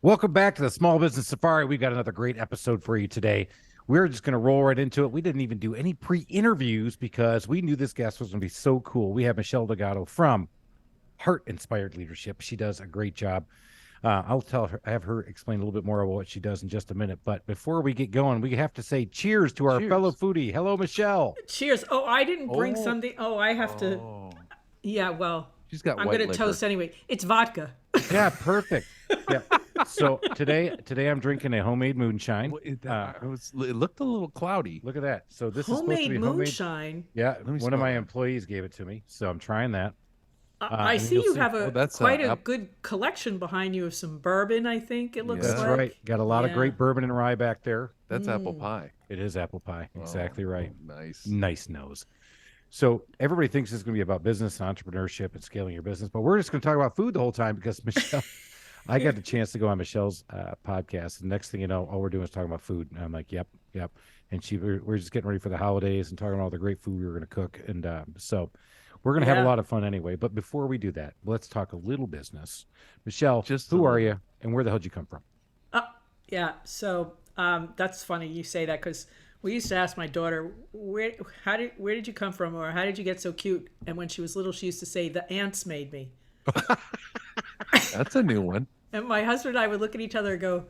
Welcome back to the Small Business Safari. We got another great episode for you today. We're just going to roll right into it. We didn't even do any pre-interviews because we knew this guest was going to be so cool. We have Michele Delgado from Heart Inspired Leadership. She does a great job. I'll have her explain a little bit more about what she does in just a minute. But before we get going, we have to say cheers to our fellow foodie. Hello, Michele. Cheers. Oh, I didn't bring something. Oh, I have to. Yeah, well, she's got. I'm going to toast anyway. It's vodka. Yeah, perfect. Yeah. So today I'm drinking a homemade moonshine. It looked a little cloudy. Look at that. So this is homemade supposed to be moonshine. Yeah, one of my employees gave it to me, so I'm trying that. I see you have quite a good collection behind you of some bourbon, I think it looks like. That's right. Got a lot of great bourbon and rye back there. That's apple pie. It is apple pie. Exactly right. Nice. Nice nose. So everybody thinks it's going to be about business and entrepreneurship and scaling your business, but we're just going to talk about food the whole time because Michele, I got the chance to go on Michelle's podcast. And next thing you know, all we're doing is talking about food. And I'm like, yep. And we're just getting ready for the holidays and talking about all the great food we were going to cook. And so we're going to have a lot of fun anyway. But before we do that, let's talk a little business. Michele, who are you and where the hell did you come from? So that's funny you say that because we used to ask my daughter, where did you come from, or how did you get so cute? And when she was little, she used to say, the ants made me. That's a new one. And my husband and I would look at each other and go,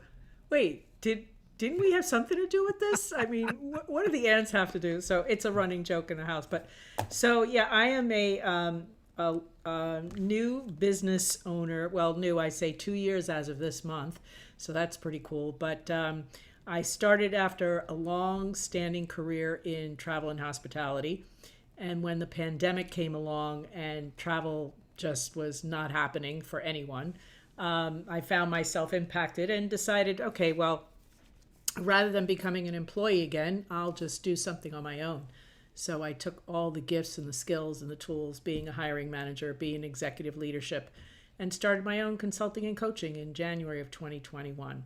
wait, didn't we have something to do with this? I mean, what do the ants have to do? So it's a running joke in the house. But so, yeah, I am a new business owner. Well, new, I say 2 years as of this month. So that's pretty cool. But I started after a long-standing career in travel and hospitality. And when the pandemic came along and travel just was not happening for anyone, I found myself impacted and decided, okay, well, rather than becoming an employee again, I'll just do something on my own. So I took all the gifts and the skills and the tools, being a hiring manager, being executive leadership, and started my own consulting and coaching in January of 2021.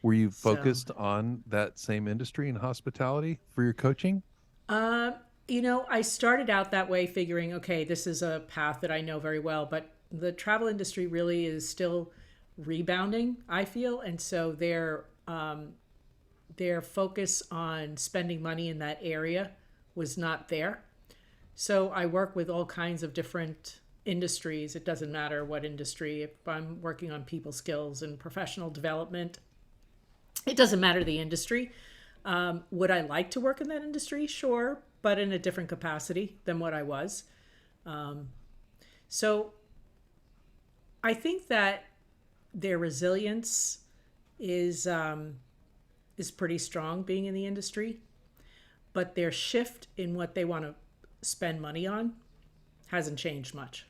Were you focused on that same industry in hospitality for your coaching? I started out that way figuring, okay, this is a path that I know very well, but the travel industry really is still rebounding, I feel. And so their focus on spending money in that area was not there. So I work with all kinds of different industries. It doesn't matter what industry. If I'm working on people skills and professional development, it doesn't matter the industry. Would I like to work in that industry? Sure, but in a different capacity than what I was. So I think that their resilience is pretty strong being in the industry, but their shift in what they want to spend money on hasn't changed much.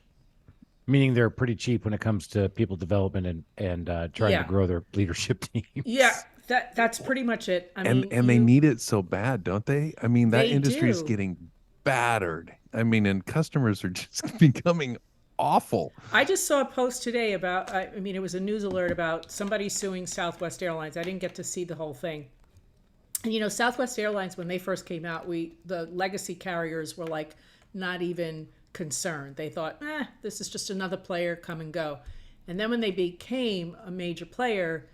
Meaning they're pretty cheap when it comes to people development and trying to grow their leadership teams. Yeah, that's pretty much it. I mean, they need it so bad, don't they? I mean, that industry is getting battered. I mean, and customers are just becoming awful. I just saw a post today about, it was a news alert about somebody suing Southwest Airlines. I didn't get to see the whole thing. And, Southwest Airlines, when they first came out, the legacy carriers were like not even concerned. They thought, this is just another player, come and go. And then when they became a major player,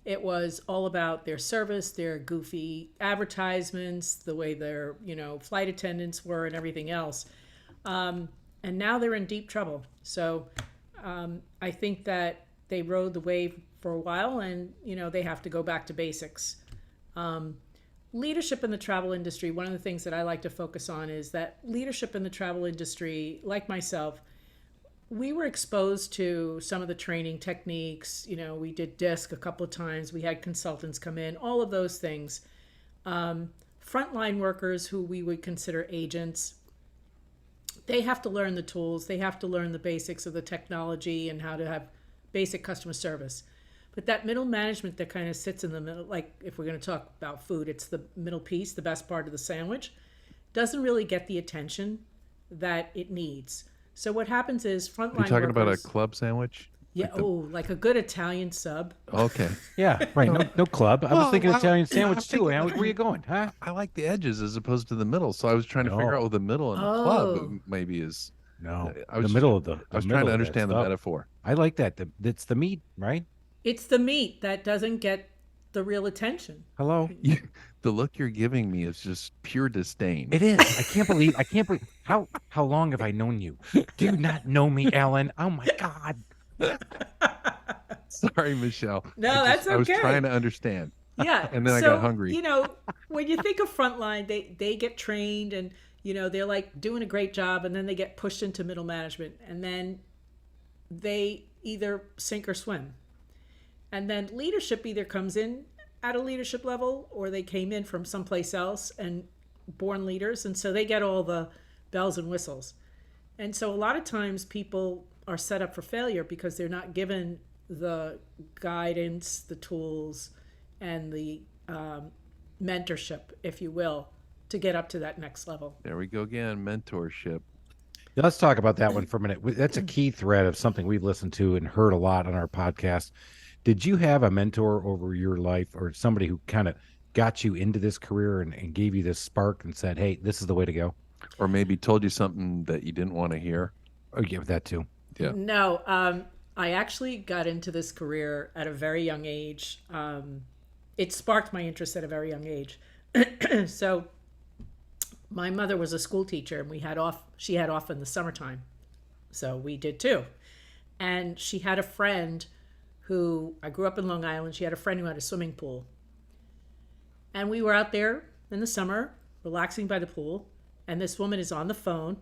it was all about their service, their goofy advertisements, the way their, flight attendants were and everything else. And now they're in deep trouble. So I think that they rode the wave for a while and, they have to go back to basics. Leadership in the travel industry, one of the things that I like to focus on is that leadership in the travel industry, like myself, we were exposed to some of the training techniques. We did DISC a couple of times. We had consultants come in, all of those things. Frontline workers who we would consider agents, they have to learn the tools. They have to learn the basics of the technology and how to have basic customer service. But that middle management that kind of sits in the middle, like if we're going to talk about food, it's the middle piece, the best part of the sandwich, doesn't really get the attention that it needs. So what happens is frontline workers... You're talking about a club sandwich? Yeah, like a good Italian sub. Okay. Yeah, right. No club. I was thinking Italian sandwich too. Where are you going, huh? I like the edges as opposed to the middle. So I was trying to figure out what the middle and the club maybe is. No, I was the middle of the. I was trying to understand the metaphor. I like that. It's the meat, right? It's the meat that doesn't get the real attention. Hello? The look you're giving me is just pure disdain. It is. I can't believe how long have I known you? Do you not know me, Ellen? Oh my God. Sorry, Michelle. No, that's okay. I was trying to understand. Yeah. And then I got hungry. When you think of frontline, they get trained and, they're like doing a great job, and then they get pushed into middle management, and then they either sink or swim. And then leadership either comes in at a leadership level, or they came in from someplace else and born leaders. And so they get all the bells and whistles. And so a lot of times people are set up for failure because they're not given the guidance, the tools, and the mentorship, if you will, to get up to that next level. There we go again, mentorship. Let's talk about that one for a minute. That's a key thread of something we've listened to and heard a lot on our podcast. Did you have a mentor over your life, or somebody who kind of got you into this career and gave you this spark and said, hey, this is the way to go? Or maybe told you something that you didn't want to hear? Oh, yeah, that too. Yeah. No, I actually got into this career at a very young age. It sparked my interest at a very young age. So my mother was a school teacher, and she had off in the summertime. So we did too. And she had a friend who, I grew up in Long Island, she had a friend who had a swimming pool. And we were out there in the summer, relaxing by the pool, and this woman is on the phone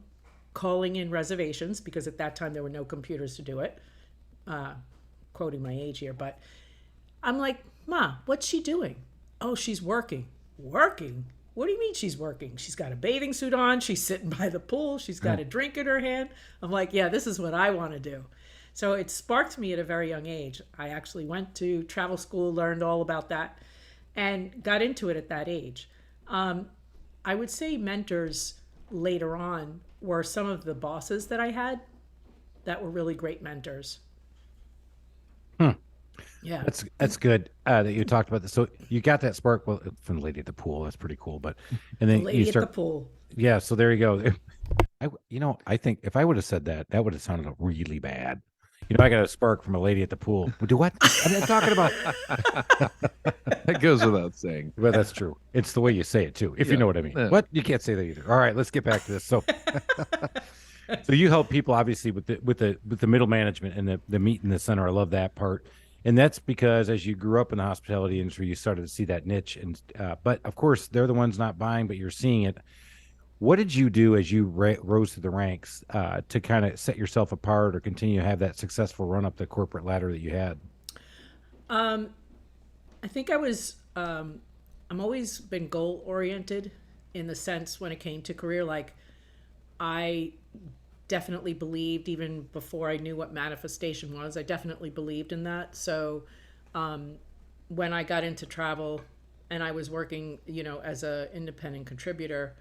calling in reservations, because at that time there were no computers to do it. Quoting my age here, but I'm like, Ma, what's she doing? Oh, she's working. Working? What do you mean she's working? She's got a bathing suit on. She's sitting by the pool. She's got a drink in her hand. I'm like, yeah, this is what I want to do. So it sparked me at a very young age. I actually went to travel school, learned all about that, and got into it at that age. I would say mentors later on were some of the bosses that I had that were really great mentors. Yeah, that's good that you talked about this. So you got that spark from the lady at the pool. That's pretty cool. But and then the lady you start at the pool. Yeah. So there you go. I think if I would have said that, that would have sounded really bad. I got a spark from a lady at the pool. Do what? I'm not talking about. That goes without saying. Well, that's true. It's the way you say it too, if you know what I mean. What? You can't say that either. All right, let's get back to this. So, so you help people obviously with the middle management and the meat in the center. I love that part, and that's because as you grew up in the hospitality industry, you started to see that niche. And but of course, they're the ones not buying, but you're seeing it. What did you do as you rose through the ranks to kind of set yourself apart or continue to have that successful run up the corporate ladder that you had? I think I was, I'm always been goal oriented in the sense when it came to career. Like I definitely believed, even before I knew what manifestation was, I definitely believed in that. So when I got into travel and I was working, as an independent contributor,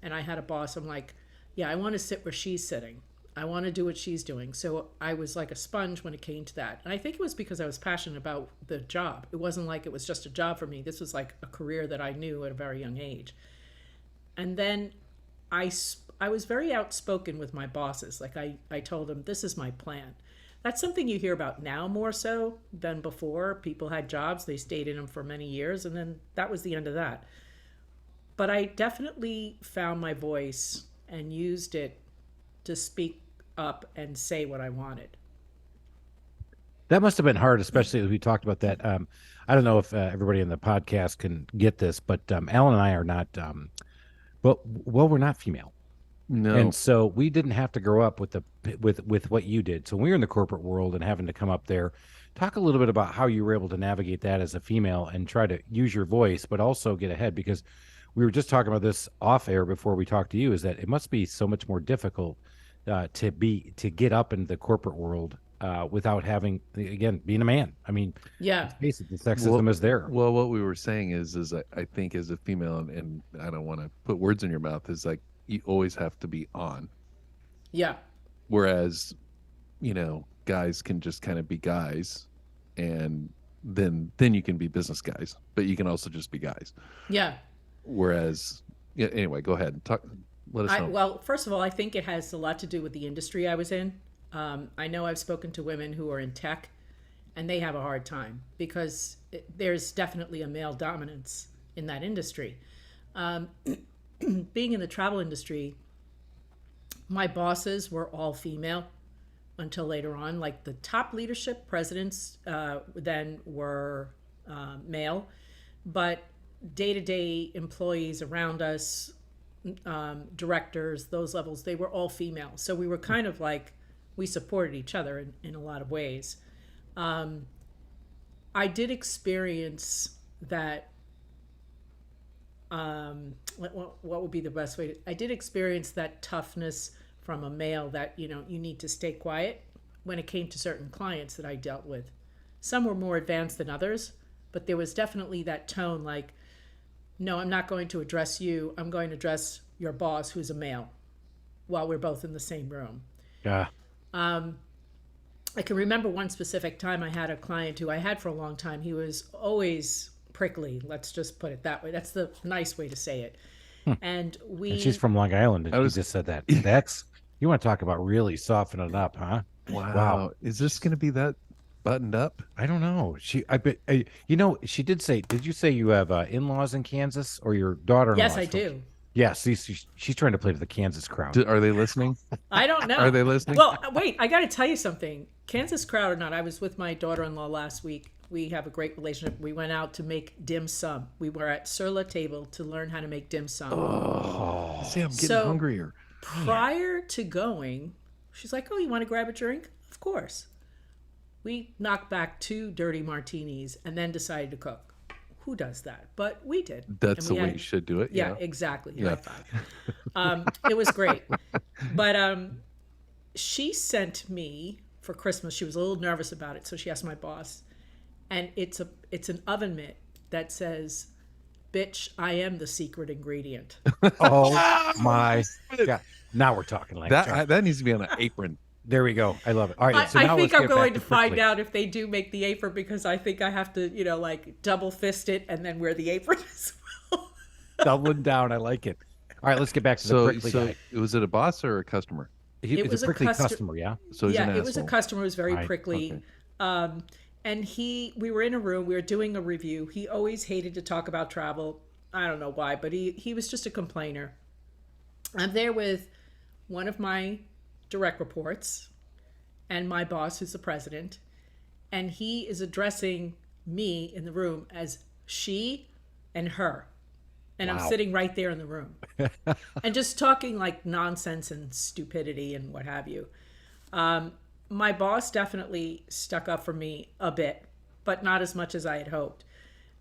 and I had a boss, I'm like, yeah, I want to sit where she's sitting. I want to do what she's doing. So I was like a sponge when it came to that. And I think it was because I was passionate about the job. It wasn't like it was just a job for me. This was like a career that I knew at a very young age. And then I was very outspoken with my bosses. Like I told them, this is my plan. That's something you hear about now more so than before. People had jobs, they stayed in them for many years, and then that was the end of that. But I definitely found my voice and used it to speak up and say what I wanted. That must have been hard, especially as we talked about that. I don't know if everybody in the podcast can get this, but Alan and I are not, we're not female. No. And so we didn't have to grow up with what you did. So when we were in the corporate world and having to come up there, talk a little bit about how you were able to navigate that as a female and try to use your voice, but also get ahead, because we were just talking about this off air before we talked to you, is that it must be so much more difficult to get up into the corporate world without having, again, being a man. I mean, yeah, face it, the sexism is there. Well, what we were saying is I think as a female, and I don't want to put words in your mouth, is like you always have to be on. Yeah. Whereas, guys can just kind of be guys, and then you can be business guys, but you can also just be guys. Yeah. Whereas, anyway, go ahead and talk. Let us know. Well, first of all, I think it has a lot to do with the industry I was in. I know I've spoken to women who are in tech, and they have a hard time because there's definitely a male dominance in that industry. Being in the travel industry, my bosses were all female until later on. Like the top leadership presidents then were male, but day-to-day employees around us, directors, those levels, they were all female. So we were kind of like, we supported each other in a lot of ways. I did experience that. What would be the best way to? I did experience that toughness from a male that, you need to stay quiet when it came to certain clients that I dealt with. Some were more advanced than others, but there was definitely that tone like, no, I'm not going to address you. I'm going to address your boss, who's a male, while we're both in the same room. Yeah. I can remember one specific time I had a client who I had for a long time. He was always prickly. Let's just put it that way. That's the nice way to say it. And she's from Long Island, and you just said that. That's, you want to talk about really softening it up, huh? Wow. Is this going to be that buttoned up? I don't know. She did say, did you say you have in-laws in Kansas, or your daughter-in-law? Yes, I do. Yes, she's trying to play to the Kansas crowd. Are they listening? I don't know. Are they listening? Well, wait, I got to tell you something. Kansas crowd or not, I was with my daughter-in-law last week. We have a great relationship. We went out to make dim sum. We were at Sur La Table to learn how to make dim sum. Oh, see, I'm getting hungrier. Prior to going, she's like, oh, you want to grab a drink? Of course. We knocked back 2 dirty martinis and then decided to cook. Who does that? But we did. That's the way you should do it. Yeah, exactly. Yeah. High five. It was great. But she sent me for Christmas. She was a little nervous about it, so she asked my boss. And it's an oven mitt that says, "Bitch, I am the secret ingredient." Oh my God! Now we're talking like that needs to be on an apron. There we go. I love it. All right. So I think I'm going to find out if they do make the apron, because I think I have to, like double fist it and then wear the apron as well. Doubling down. I like it. All right. Let's get back to the prickly guy. Was it a boss or a customer? It was a prickly customer. Yeah. So it was a customer who was very prickly. Okay. And we were in a room, we were doing a review. He always hated to talk about travel. I don't know why, but he was just a complainer. I'm there with one of my direct reports and my boss, who's the president, and he is addressing me in the room as she and her. And I'm sitting right there in the room and just talking like nonsense and stupidity and what have you. My boss definitely stuck up for me a bit, but not as much as I had hoped.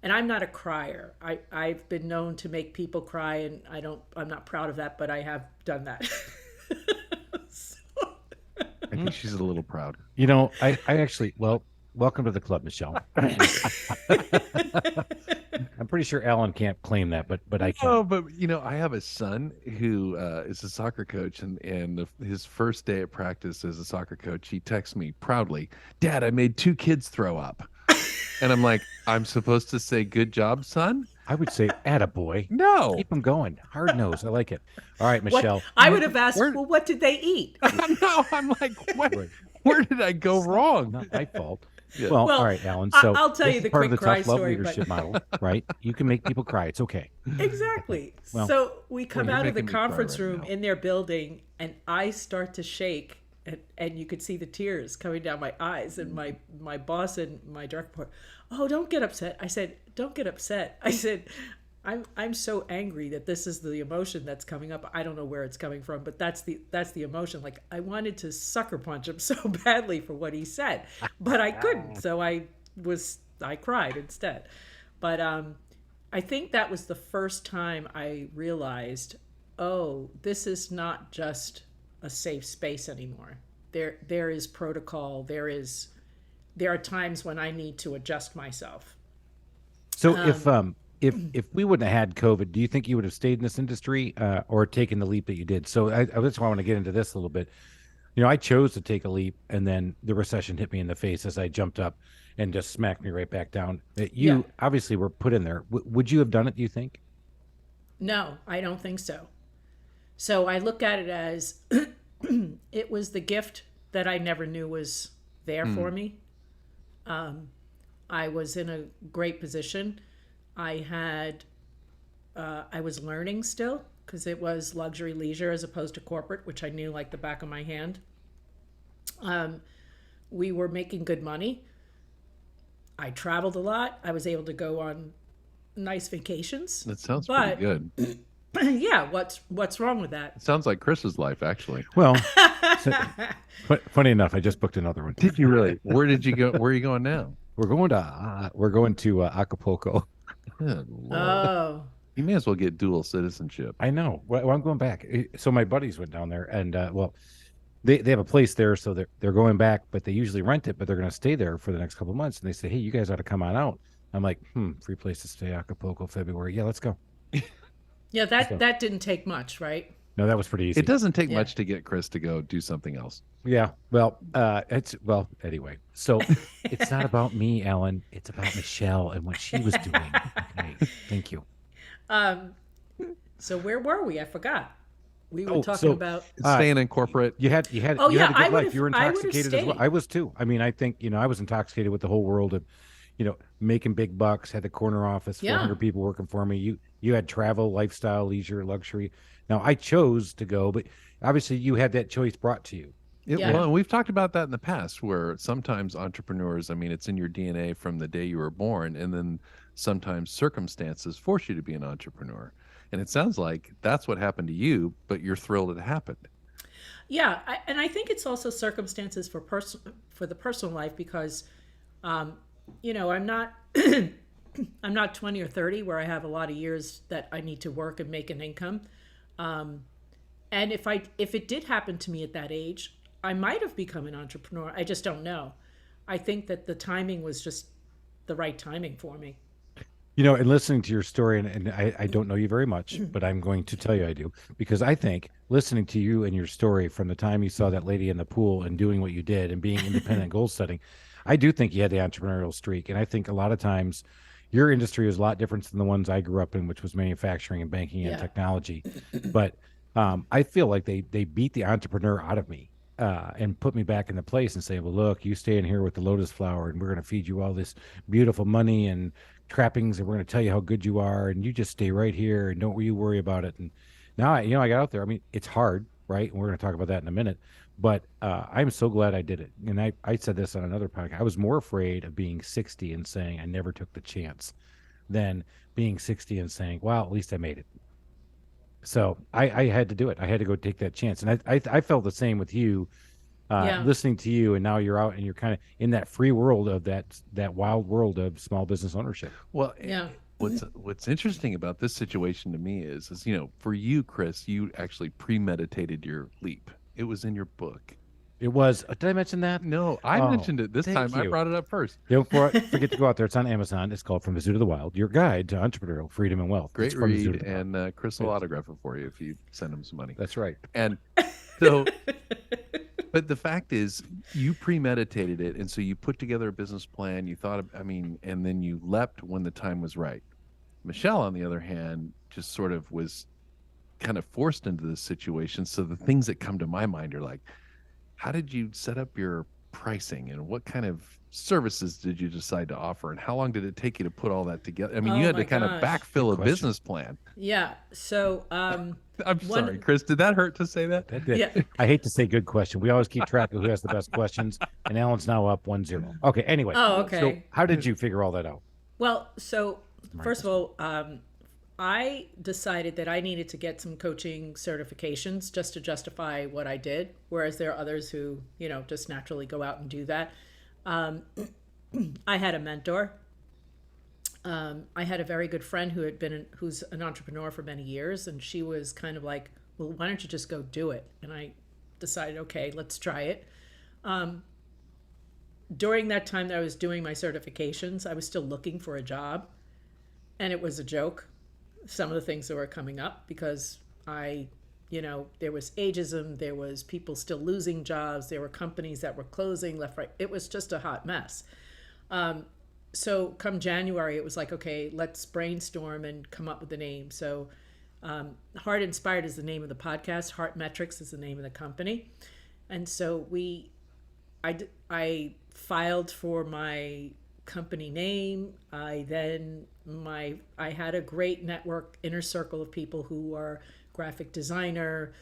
And I'm not a crier. I've been known to make people cry, and I'm not proud of that, but I have done that. I think she's a little proud. I actually, welcome to the club, Michelle. I'm pretty sure Alan can't claim that, but I can. Oh, but I have a son who is a soccer coach, and his first day at practice as a soccer coach, he texts me proudly, "Dad, I made 2 kids throw up." And I'm like, I'm supposed to say, "Good job, son"? I would say, "Attaboy." No. Keep them going. Hard nose. I like it. All right, Michelle. I would have asked, well, what did they eat? No, I'm like, where did I go wrong? Not my fault. Yeah. Well, all right, Alan. So I'll tell you the part quick of the cry tough love story, leadership model, right? You can make people cry. It's okay. Exactly. Well, so we come out of the making me cry conference right room now. in their building, and I start to shake, and you could see the tears coming down my eyes. And my boss and my direct report, "Oh, don't get upset." I said, "Don't get upset." I said, I'm so angry that this is the emotion that's coming up. I don't know where it's coming from, but that's the emotion. Like, I wanted to sucker punch him so badly for what he said, but I couldn't. So I cried instead. But I think that was the first time I realized, oh, this is not just a safe space anymore. There is protocol. There are times when I need to adjust myself. So if we wouldn't have had COVID, do you think you would have stayed in this industry or taken the leap that you did? So that's why I want to get into this a little bit. I chose to take a leap, and then the recession hit me in the face as I jumped up and just smacked me right back down. You obviously were put in there. Would you have done it, do you think? No, I don't think so. So I look at it as it was the gift that I never knew was there for me. I was in a great position. I was learning still because it was luxury leisure as opposed to corporate, which I knew like the back of my hand. We were making good money. I traveled a lot. I was able to go on nice vacations. That sounds But pretty good. yeah, what's wrong with that? It sounds like Chris's life, actually. Well, so, funny enough, I just booked another one. Did you really? Where did you go? Where are you going now? We're going to Acapulco. Good Lord. Oh, You may as well get dual citizenship. I know. Well, I'm going back. So my buddies went down there, and well, they have a place there, so they're going back, but they usually rent it, but they're going to stay there for the next couple of months. And they say, hey, you guys ought to come on out. I'm like, free place to stay, Acapulco, February. Yeah, let's go. yeah. That didn't take much, right? No, that was pretty easy. It doesn't take Yeah. much to get Chris to go do something else. Yeah. Well, anyway. So it's not about me, Alan. It's about Michelle and what she was doing. Okay. Thank you. So where were we? I forgot. We were Oh, talking so- about. Staying in corporate. You had Oh, you yeah, had a I good would've- life. You were I would've intoxicated as well. stayed. I was too. I mean, I think, I was intoxicated with the whole world of, making big bucks, had the corner office, Yeah. 400 people working for me. You had travel, lifestyle, leisure, luxury. Now I chose to go, but obviously you had that choice brought to you. Yeah. Well, and we've talked about that in the past, where sometimes entrepreneurs, I mean, it's in your DNA from the day you were born, and then sometimes circumstances force you to be an entrepreneur. And it sounds like that's what happened to you, but you're thrilled it happened. Yeah, and I think it's also circumstances for the personal life because, I'm not I'm not 20 or 30 where I have a lot of years that I need to work and make an income. And if it did happen to me at that age, I might have become an entrepreneur. I just don't know. I think that the timing was just the right timing for me. And listening to your story, and I don't know you very much, but I'm going to tell you I do, because I think listening to you and your story from the time you saw that lady in the pool and doing what you did and being independent goal setting, I do think you had the entrepreneurial streak. And I think a lot of times your industry is a lot different than the ones I grew up in, which was manufacturing and banking and Yeah. technology. But I feel like they beat the entrepreneur out of me. And put me back in the place and say, well, look, you stay in here with the lotus flower and we're going to feed you all this beautiful money and trappings and we're going to tell you how good you are and you just stay right here and don't you worry about it. And now I got out there. I mean, it's hard, right? And we're going to talk about that in a minute, but I'm so glad I did it. And I said this on another podcast. I was more afraid of being 60 and saying I never took the chance than being 60 and saying, well, at least I made it. So I had to do it. I had to go take that chance. And I felt the same with you, Yeah. listening to you. And now you're out and you're kind of in that free world of that wild world of small business ownership. Well, Yeah. what's interesting about this situation to me is for you, Chris, you actually premeditated your leap. It was in your book. It was, did I mention that? No, I Oh, mentioned it this thank time. I you. brought it up first. Don't forget to go out there. It's on Amazon. It's called From the Zoo to the Wild, your guide to entrepreneurial freedom and wealth. Great It's From the Zoo to read, the Wild. and Chris will Yes. autograph it for you if you send him some money. That's right. And so, but the fact is, you premeditated it, and so you put together a business plan. You thought, and then you leapt when the time was right. Michelle, on the other hand, just sort of was kind of forced into this situation. So the things that come to my mind are like, how did you set up your pricing, and what kind of services did you decide to offer, and how long did it take you to put all that together? I mean, you Oh had to my kind of gosh. backfill a question. business plan. Yeah. So, I'm One- sorry, Chris. Did that hurt to say that? That did. Yeah. I hate to say good question. We always keep track of who has the best questions, and Alan's now up 1-0. Okay. Anyway. Oh, okay. So how did you figure all that out? well, so first of all, I decided that I needed to get some coaching certifications just to justify what I did, whereas there are others who, just naturally go out and do that. I had a mentor. I had a very good friend who's an entrepreneur for many years, and she was kind of like, well, why don't you just go do it? And I decided, okay, let's try it. During that time that I was doing my certifications, I was still looking for a job, and it was a joke. Some of the things that were coming up because there was ageism, there was people still losing jobs, there were companies that were closing left, right. It was just a hot mess. So come January, it was like, okay, let's brainstorm and come up with a name. So Heart Inspired is the name of the podcast. Heart Metrics is the name of the company. And so we I filed for my company name. I had a great network inner circle of people who are graphic designer,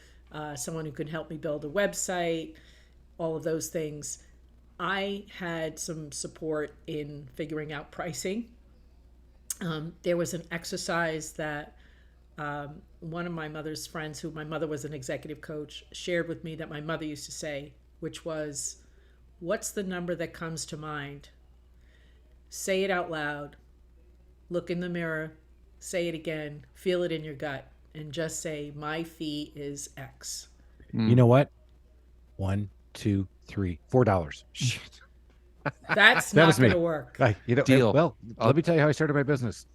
someone who could help me build a website, all of those things. I had some support in figuring out pricing. There was an exercise that one of my mother's friends, who my mother was an executive coach, shared with me that my mother used to say, which was, what's the number that comes to mind? Say it out loud, look in the mirror, say it again, feel it in your gut, and just say, my fee is X. You know what? $1, $2, $3, $4. Shit. That's That not was me. going to work. Deal. Well, let me tell you how I started my business.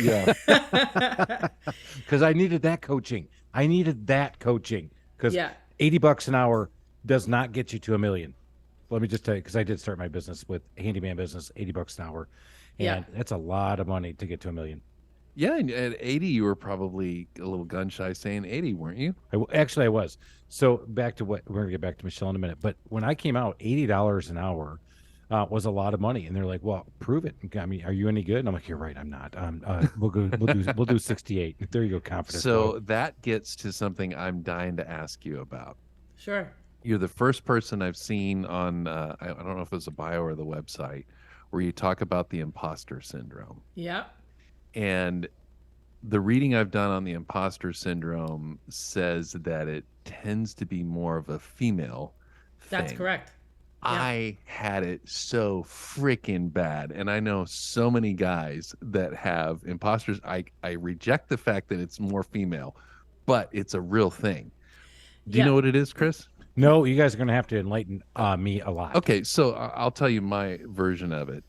Yeah. Because I needed that coaching. Because Yeah. $80 an hour does not get you to $1 million. Let me just tell you, because I did start my business with a handyman business, $80 an hour. And that's a lot of money to get to $1 million. Yeah, and at 80, you were probably a little gun shy saying 80, weren't you? Actually, I was. So back to what we're going to get back to Michelle in a minute. But when I came out, $80 an hour was a lot of money, and they're like, "Well, prove it. I mean, are you any good?" And I'm like, "You're right. I'm not. We'll do 68." There you go, confidence. So boy. that gets to something I'm dying to ask you about. Sure. You're the first person I've seen on I don't know if it was a bio or the website where you talk about the imposter syndrome. Yeah. And the reading I've done on the imposter syndrome says that it tends to be more of a female thing. That's correct. I had it so freaking bad. And I know so many guys that have imposters. I reject the fact that it's more female, but it's a real thing. Do you know what it is, Chris? No, you guys are going to have to enlighten me a lot. Okay, so I'll tell you my version of it.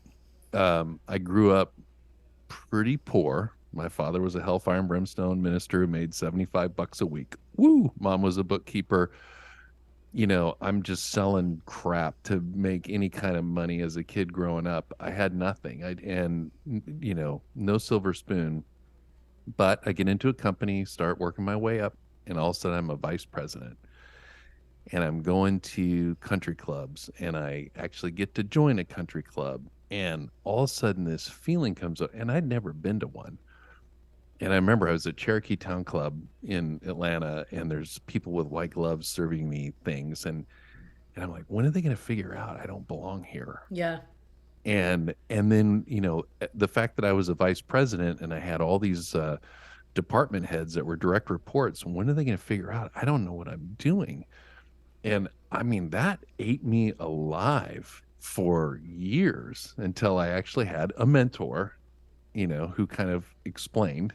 I grew up pretty poor. My father was a hellfire and brimstone minister who made $75 a week. Woo! Mom was a bookkeeper. You know, I'm just selling crap to make any kind of money as a kid growing up. I had nothing. And no silver spoon. But I get into a company, start working my way up, and all of a sudden I'm a vice president. And I'm going to country clubs, and I actually get to join a country club. And all of a sudden this feeling comes up, and I'd never been to one. And I remember I was at Cherokee Town Club in Atlanta, and there's people with white gloves serving me things. And I'm like, when are they going to figure out I don't belong here? Yeah. And then, the fact that I was a vice president and I had all these department heads that were direct reports, when are they going to figure out I don't know what I'm doing? And I mean, that ate me alive for years until I actually had a mentor, who kind of explained,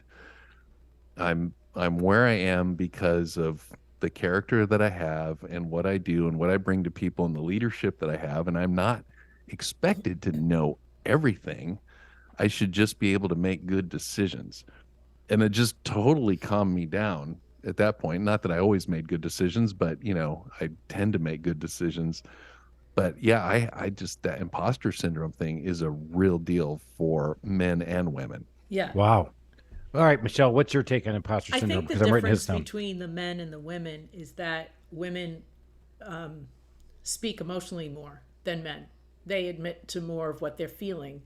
I'm where I am because of the character that I have and what I do and what I bring to people and the leadership that I have. And I'm not expected to know everything. I should just be able to make good decisions. And it just totally calmed me down at that point. Not that I always made good decisions, but I tend to make good decisions. But yeah, I just, that imposter syndrome thing is a real deal for men and women. Yeah. Wow. All right, Michelle, what's your take on imposter I syndrome? think the difference between the men and the women is that women speak emotionally more than men. They admit to more of what they're feeling,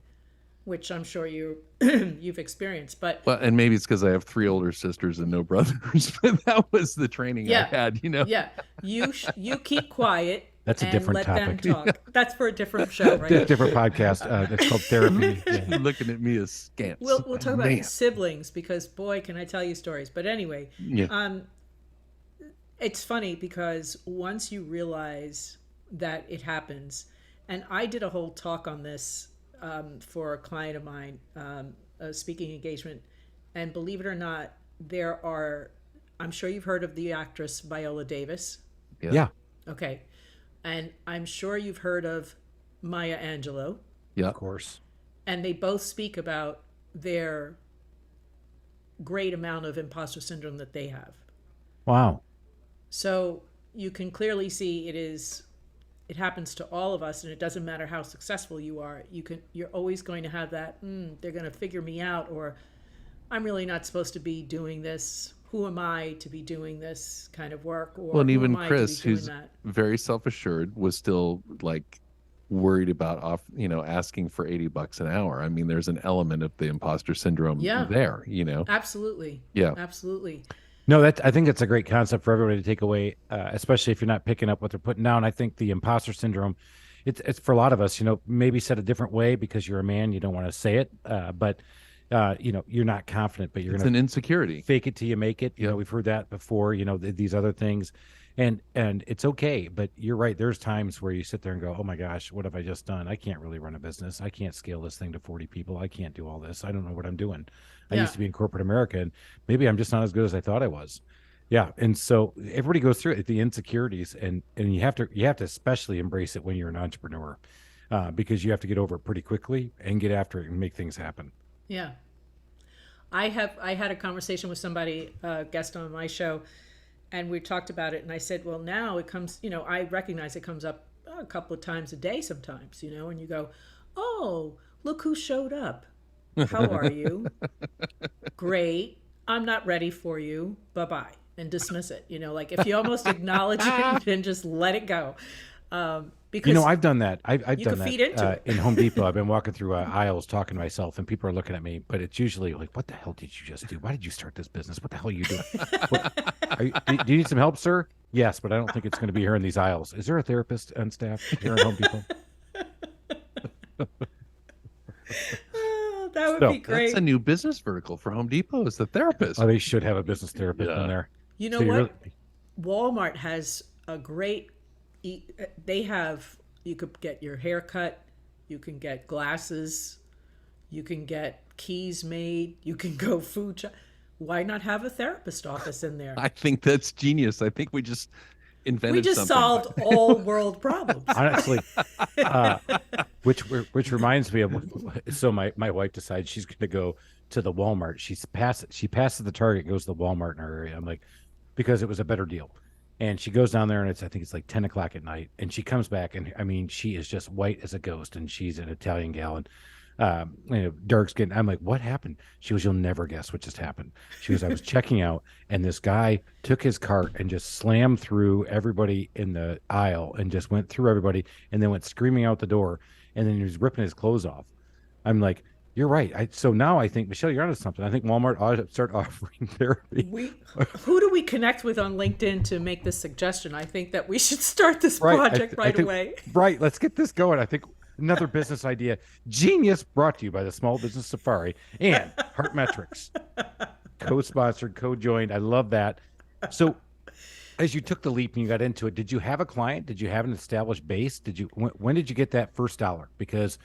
which I'm sure you've experienced. But and maybe it's because I have 3 older sisters and no brothers. But that was the training I had. Yeah, you keep quiet. That's a different topic. Them talk. That's for a different show, right? Different podcast. It's called therapy. Yeah. Looking at me as scant. We'll talk about siblings because boy, can I tell you stories. But anyway, it's funny because once you realize that it happens, and I did a whole talk on this for a client of mine, a speaking engagement, and believe it or not, I'm sure you've heard of the actress Viola Davis. Yeah. Okay. And I'm sure you've heard of Maya Angelou. Yeah, of course. And they both speak about their great amount of imposter syndrome that they have. Wow. So you can clearly see it happens to all of us, and it doesn't matter how successful you are. You're always going to have that, they're going to figure me out, or I'm really not supposed to be doing this, who am I to be doing this kind of work, or Well, and who even am I Chris, to be doing who's that? very self-assured, was still like worried about asking for $80 an hour. I mean, there's an element of the imposter syndrome Yeah, there, absolutely. Yeah. Absolutely. No, I think that's a great concept for everybody to take away, especially if you're not picking up what they're putting down. I think the imposter syndrome, it's for a lot of us, maybe said a different way because you're a man, you don't want to say it, but you're not confident, but you're It's going an to insecurity. fake it till you make it. Yep. We've heard that before. These other things, and it's okay. But you're right. There's times where you sit there and go, "Oh my gosh, what have I just done? I can't really run a business. I can't scale this thing to 40 people. I can't do all this. I don't know what I'm doing. I Yeah. used to be in corporate America, and maybe I'm just not as good as I thought I was." Yeah, and so everybody goes through it, the insecurities, and you have to especially embrace it when you're an entrepreneur, because you have to get over it pretty quickly and get after it and make things happen. Yeah. I had a conversation with somebody, a guest on my show, and we talked about it, and I said, well, now it comes, I recognize it comes up a couple of times a day sometimes, and you go, oh, look who showed up. How are you? Great. I'm not ready for you. Bye-bye. And dismiss it. Like if you almost acknowledge it and just let it go. Because I've done that. I've you done can that feed into it. in Home Depot. I've been walking through aisles talking to myself, and people are looking at me. But it's usually like, "What the hell did you just do? Why did you start this business? What the hell are you doing? Do you need some help, sir? Yes, but I don't think it's going to be here in these aisles. Is there a therapist on staff here at Home Depot?" That would be great. That's a new business vertical for Home Depot, is the therapist. Oh, they should have a business therapist in there. You know So what? Walmart has a great. You could get your hair cut, you can get glasses, you can get keys made, you can go food shop. Why not have a therapist office in there? I think that's genius. I think we just invented We just something. solved all world problems. Honestly, which reminds me of, so my wife decides she's going to go to the Walmart. She passes the Target, goes to the Walmart in our area. I'm like, because it was a better deal. And she goes down there, and I think it's like 10 o'clock at night. And she comes back, and I mean, she is just white as a ghost, and she's an Italian gal, and dark skin. I'm like, what happened? She goes, you'll never guess what just happened. She goes, I was checking out, and this guy took his cart and just slammed through everybody in the aisle and just went through everybody, and then went screaming out the door, and then he was ripping his clothes off. I'm like, you're right. So now I think, Michelle, you're onto something. I think Walmart ought to start offering therapy. Who do we connect with on LinkedIn to make this suggestion? I think that we should start this project right away. Right. Let's get this going. I think another business idea. Genius, brought to you by the Small Business Safari and Heart Metrics. Co-sponsored, co-joined. I love that. So as you took the leap and you got into it, did you have a client? Did you have an established base? When did you get that first dollar? Because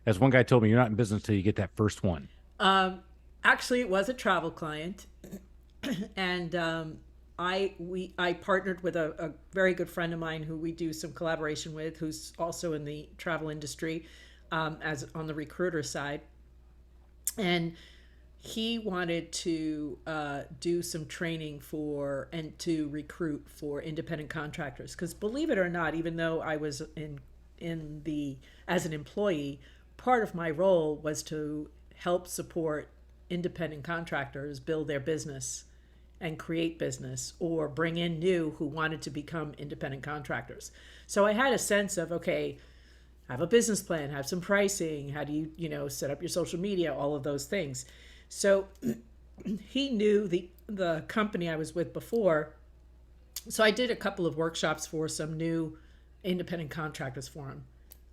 as one guy told me, you're not in business till you get that first one. Actually, it was a travel client, and I partnered with a very good friend of mine who we do some collaboration with, who's also in the travel industry, as on the recruiter side, and he wanted to do some training and to recruit for independent contractors. Because believe it or not, even though I was as an employee, part of my role was to help support independent contractors build their business and create business, or bring in new who wanted to become independent contractors. So I had a sense of, okay, have a business plan, have some pricing, how do you set up your social media, all of those things. So he knew the company I was with before. So I did a couple of workshops for some new independent contractors for him.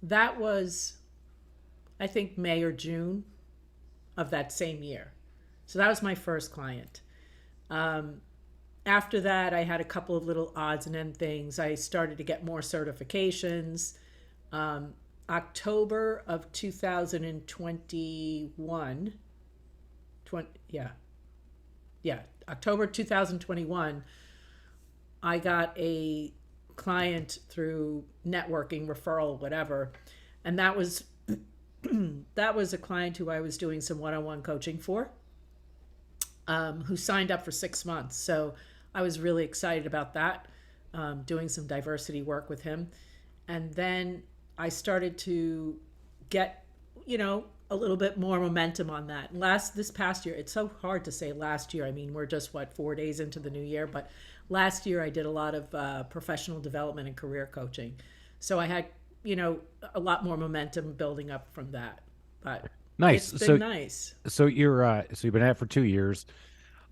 That was, I think, May or June of that same year. So that was my first client. After that, I had a couple of little odds and end things. I started to get more certifications. October of 2021, October 2021, I got a client through networking, referral, whatever. And that was a client who I was doing some one-on-one coaching for, who signed up for 6 months. So I was really excited about that, doing some diversity work with him. And then I started to get, a little bit more momentum on that. This past year, it's so hard to say last year. I mean, we're just 4 days into the new year, but last year I did a lot of professional development and career coaching. So I had, a lot more momentum building up from that. But Nice. it's been nice. So you've been at it for 2 years.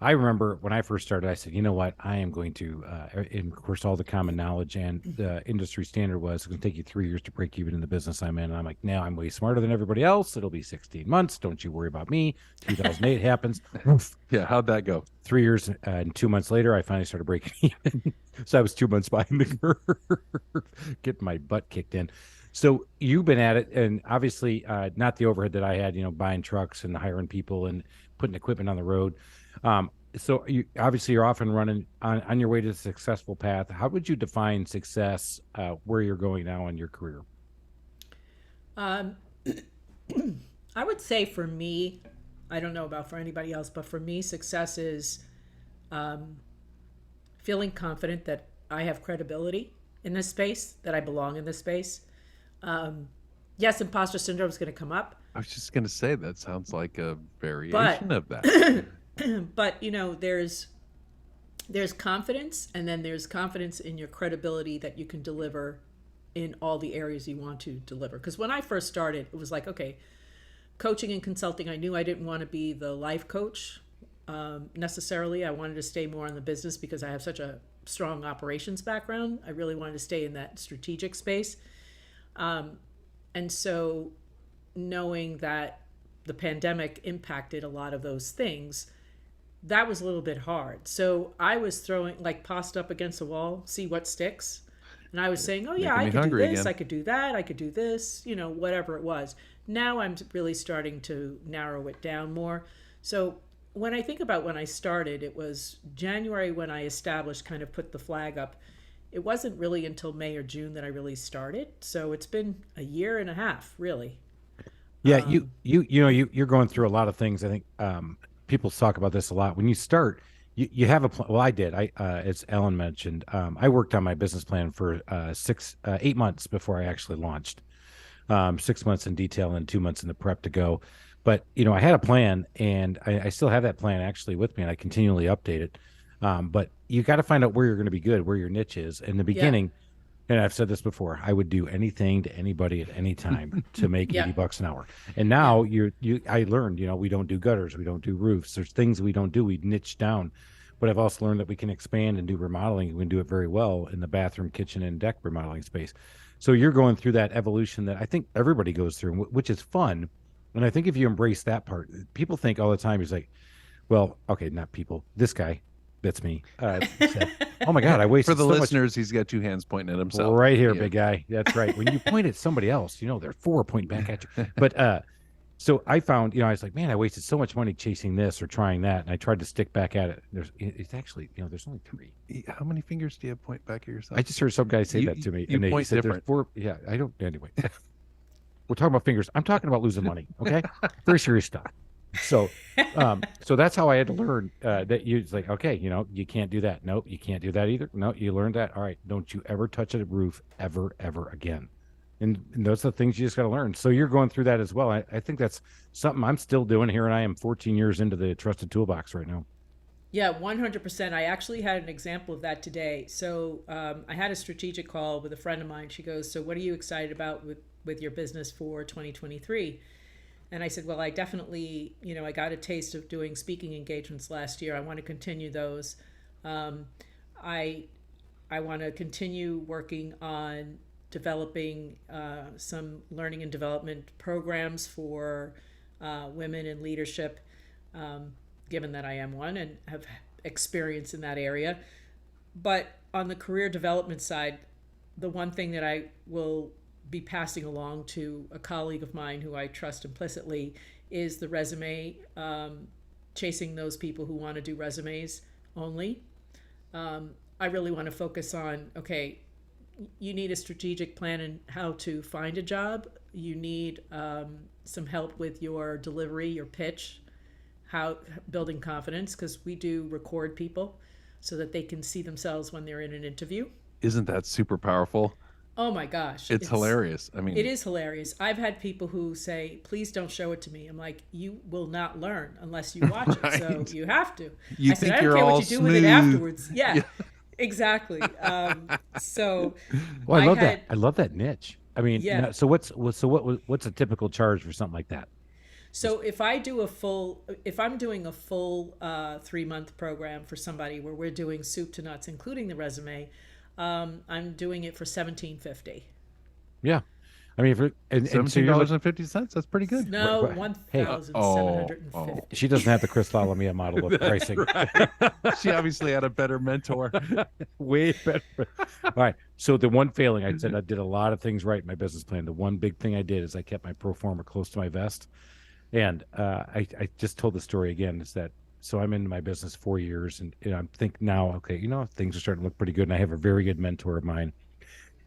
I remember when I first started, I said, you know what, I am going to, and of course, all the common knowledge and the industry standard was it's going to take you 3 years to break even in the business I'm in. And I'm like, now I'm way smarter than everybody else. It'll be 16 months. Don't you worry about me. 2008 happens. Yeah. How'd that go? 3 years and 2 months later, I finally started breaking even. So I was 2 months behind the curve, getting my butt kicked in. So you've been at it, and obviously not the overhead that I had, buying trucks and hiring people and putting equipment on the road. So you're off and running on your way to a successful path. How would you define success where you're going now in your career? I would say for me, I don't know about for anybody else, but for me, success is feeling confident that I have credibility in this space, that I belong in this space. Yes, imposter syndrome is going to come up. I was just going to say that sounds like a variation of that. But there's confidence, and then there's confidence in your credibility that you can deliver in all the areas you want to deliver. Because when I first started, it was like, okay, coaching and consulting, I knew I didn't want to be the life coach necessarily. I wanted to stay more in the business because I have such a strong operations background. I really wanted to stay in that strategic space. And so knowing that the pandemic impacted a lot of those things, that was a little bit hard. So I was throwing passed up against the wall, see what sticks. And I was saying, oh yeah, I could do this, again. I could do that, I could do this, whatever it was. Now I'm really starting to narrow it down more. So when I think about when I started, it was January when I established, kind of put the flag up. It wasn't really until May or June that I really started. So it's been a year and a half, really. Yeah, you're going through a lot of things. I think people talk about this a lot. When you start, you have a plan. Well, I did. As Ellen mentioned, I worked on my business plan for 8 months before I actually launched. 6 months in detail and 2 months in the prep to go. But I had a plan, and I still have that plan actually with me, and I continually update it. But you got to find out where you're going to be good, where your niche is. In the beginning, and I've said this before, I would do anything to anybody at any time to make $80 an hour. And now I learned, we don't do gutters, we don't do roofs. There's things we don't do. We niche down. But I've also learned that we can expand and do remodeling. We can do it very well in the bathroom, kitchen, and deck remodeling space. So you're going through that evolution that I think everybody goes through, which is fun. And I think if you embrace that part, people think all the time, he's like, well, okay, not people, this guy. That's me. Said, oh my God, I wasted For the so listeners, much. He's got two hands pointing at himself. Right here, big guy. That's right. When you point at somebody else, there's four pointing back at you. But so I found, I was like, man, I wasted so much money chasing this or trying that. And I tried to stick back at it. It's actually, there's only 3. How many fingers do you have point back at yourself? I just heard some guy say that to me. You and point said different. 4. Yeah, I don't. Anyway, we're talking about fingers. I'm talking about losing money. Okay. Very serious stuff. So that's how I had to learn that it's like, okay, you can't do that. Nope, you can't do that either. No, you learned that. All right, don't you ever touch a roof ever again. And those are the things you just got to learn. So you're going through that as well. I think that's something I'm still doing here, and I am 14 years into the Trusted Toolbox right now. Yeah, 100%. I actually had an example of that today. So I had a strategic call with a friend of mine. She goes, so what are you excited about with your business for 2023? And I said, well, I definitely, I got a taste of doing speaking engagements last year. I want to continue those. I want to continue working on developing some learning and development programs for women in leadership, given that I am one and have experience in that area. But on the career development side, the one thing that I will be passing along to a colleague of mine who I trust implicitly is the resume, chasing those people who want to do resumes only. I really want to focus on, okay, you need a strategic plan in how to find a job. You need some help with your delivery, your pitch, how building confidence, because we do record people so that they can see themselves when they're in an interview. Isn't that super powerful? Oh my gosh. It's hilarious. I mean, it is hilarious. I've had people who say, please don't show it to me. I'm like, you will not learn unless you watch it. So Right. you have to. You I said, think I don't you're care all what you do with it smooth. afterwards. Yeah, Yeah. exactly. So Well, I love had, that. I love that niche. I mean, Yeah. so what's a typical charge for something like that? So if I'm doing a full 3-month program for somebody where we're doing soup to nuts, including the resume, I'm doing it for $1,750. Yeah. I mean, and so $17.50. That's pretty good. No, Hey. $1,750. she doesn't have the Chris Lalvani model of pricing. Right. She obviously had a better mentor. Way better. All right. So the one failing, I said I did a lot of things right in my business plan. The one big thing I did is I kept my pro forma close to my vest. And I just told the story again, is that, so I'm in my business 4 years, and I'm thinking now, okay, things are starting to look pretty good. And I have a very good mentor of mine,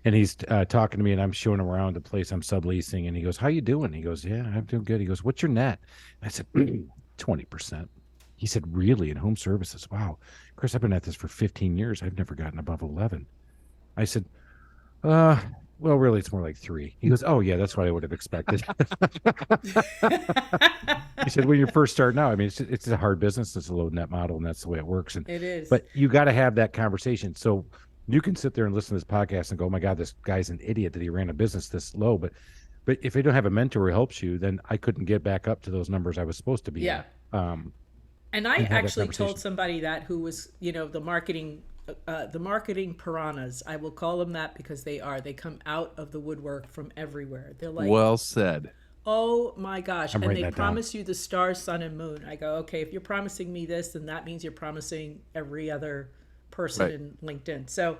and he's talking to me, and I'm showing him around the place I'm subleasing. And he goes, how you doing? He goes, yeah, I'm doing good. He goes, what's your net? And I said, 20%. He said, really? In home services? Wow. Chris, I've been at this for 15 years. I've never gotten above 11. I said, well, really, it's more like 3. He goes, oh, yeah, that's what I would have expected. He said, when you're first starting out, I mean, it's a hard business. It's a low net model, and that's the way it works. And It is. But you got to have that conversation. So you can sit there and listen to this podcast and go, oh, my God, this guy's an idiot that he ran a business this low. But if you don't have a mentor who helps you, then I couldn't get back up to those numbers I was supposed to be Yeah. at. And I and have that actually told conversation. somebody that who was, the marketing piranhas. I will call them that because they are. They come out of the woodwork from everywhere. They're like, Well said. oh my gosh. I'm And writing they that down. promise you the stars, sun, and moon. I go, okay, if you're promising me this, then that means you're promising every other person Right. in LinkedIn. So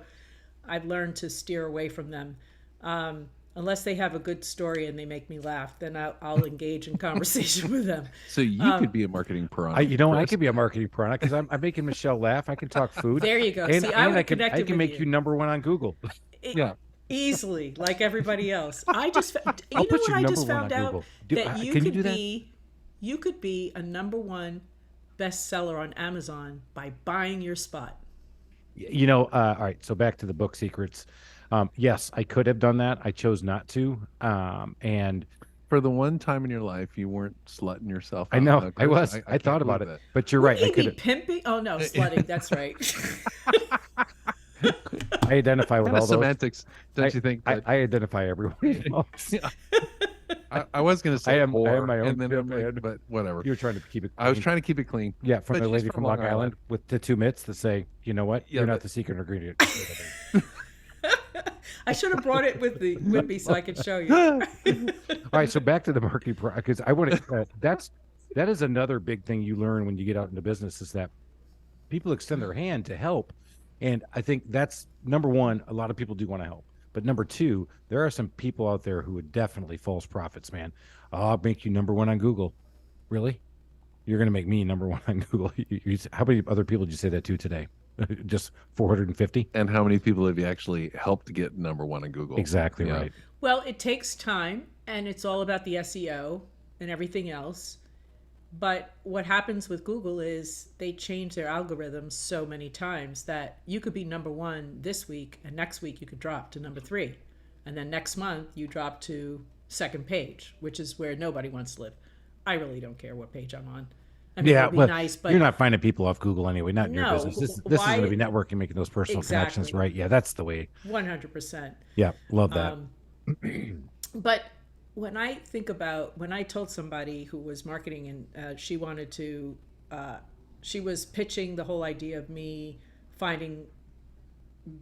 I've learned to steer away from them. Unless they have a good story and they make me laugh, then I'll engage in conversation with them. So you could be a marketing piranha. I Chris. could be a marketing piranha because I'm making Michelle laugh. I can talk food. There you go. And, See, I and would I can connect with make you number one on Google. Yeah. Easily, like everybody else. I just, you I'll know put what you I number just one found on out? Google. That Can you do that? You could be a number one bestseller on Amazon by buying your spot. All right, so back to the book secrets. Yes, I could have done that. I chose not to. And For the one time in your life, you weren't slutting yourself out. I know Now, I Chris, was. I can't thought about believe it. that. But you're What right. do I you could mean, have. pimping? Oh no, slutting. That's right. I identify with Kind of all those. semantics, don't you think? I But identify everybody else. Yeah. I was going to say I am whore, my own and then I'm pimp, like, man. but whatever. You're trying to keep it. I was clean. trying to keep it clean. Yeah, from But the she's lady from from Long Long Island Island. with the 2 mitts that say, you know what? Yeah, You're but- not the secret ingredient. I should have brought it with me so I could show you. All right, so back to the marketing because I want to. That is another big thing you learn when you get out into business is that people extend their hand to help, and I think that's number one. A lot of people do want to help, but number two, there are some people out there who would definitely false prophets. Man, I'll make you number one on Google. Really? You're going to make me number one on Google? How many other people did you say that to today? Just 450? And how many people have you actually helped get number one on Google? Exactly Yeah. right. Well, it takes time, and it's all about the SEO and everything else. But what happens with Google is they change their algorithms so many times that you could be number one this week, and next week you could drop to number 3. And then next month you drop to second page, which is where nobody wants to live. I really don't care what page I'm on. I mean, Yeah, it'd be but nice, but you're not finding people off Google anyway, not in your No, business. This is why- going to be networking, making those personal connections, Exactly. right? Yeah, that's the way. 100%. Yeah, love that. But when I told somebody who was marketing and she wanted to, she was pitching the whole idea of me finding